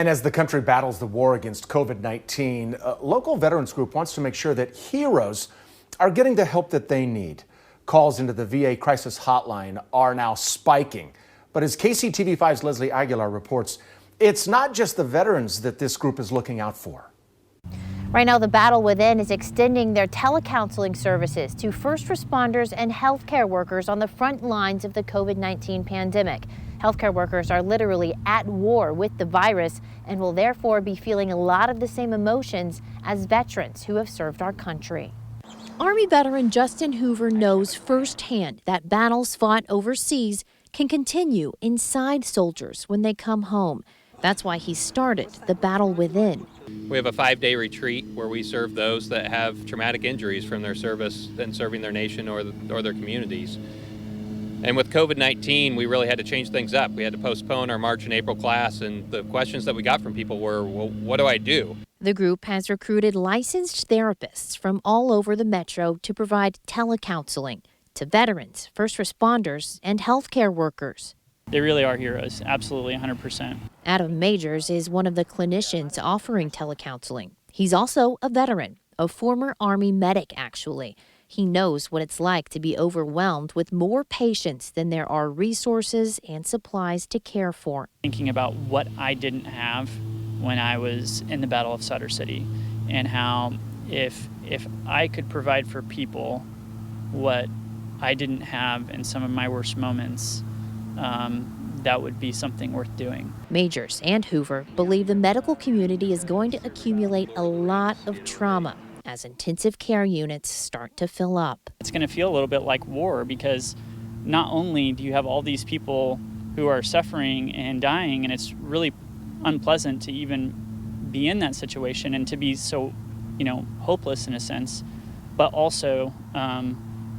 And as the country battles the war against COVID-19, a local veterans group wants to make sure that heroes are getting the help that they need. Calls into the VA crisis hotline are now spiking. But as KCTV5's Leslie Aguilar reports, it's not just the veterans that this group is looking out for. Right now, the Battle Within is extending their telecounseling services to first responders and healthcare workers on the front lines of the COVID-19 pandemic. Healthcare workers are literally at war with the virus and will therefore be feeling a lot of the same emotions as veterans who have served our country. Army veteran Justin Hoover knows firsthand that battles fought overseas can continue inside soldiers when they come home. That's why he started the Battle Within. We have a 5-day retreat where we serve those that have traumatic injuries from their service and serving their nation or their communities. And with COVID-19, we really had to change things up. We had to postpone our March and April class, and the questions that we got from people were, well, what do I do? The group has recruited licensed therapists from all over the metro to provide telecounseling to veterans, first responders, and healthcare workers. They really are heroes, absolutely 100%. Adam Majors is one of the clinicians offering telecounseling. He's also a veteran, a former Army medic actually. He knows what it's like to be overwhelmed with more patients than there are resources and supplies to care for. Thinking about what I didn't have when I was in the Battle of Sutter City, and how if I could provide for people what I didn't have in some of my worst moments, that would be something worth doing. Majors and Hoover believe the medical community is going to accumulate a lot of trauma as intensive care units start to fill up. It's going to feel a little bit like war, because not only do you have all these people who are suffering and dying, and it's really unpleasant to even be in that situation and to be so, hopeless in a sense, but also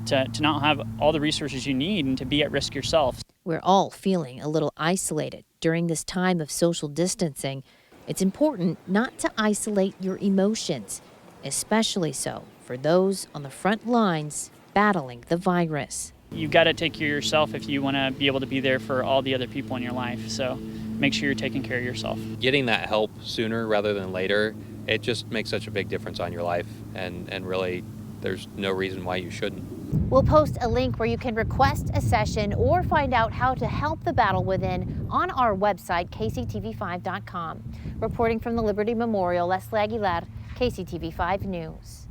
to not have all the resources you need and to be at risk yourself. We're all feeling a little isolated during this time of social distancing. It's important not to isolate your emotions, especially so for those on the front lines battling the virus. You've got to take care of yourself if you want to be able to be there for all the other people in your life. So make sure you're taking care of yourself. Getting that help sooner rather than later, it just makes such a big difference on your life, and really there's no reason why you shouldn't. We'll post a link where you can request a session or find out how to help the Battle Within on our website, kctv5.com. Reporting from the Liberty Memorial, Leslie Aguilar, KCTV5 News.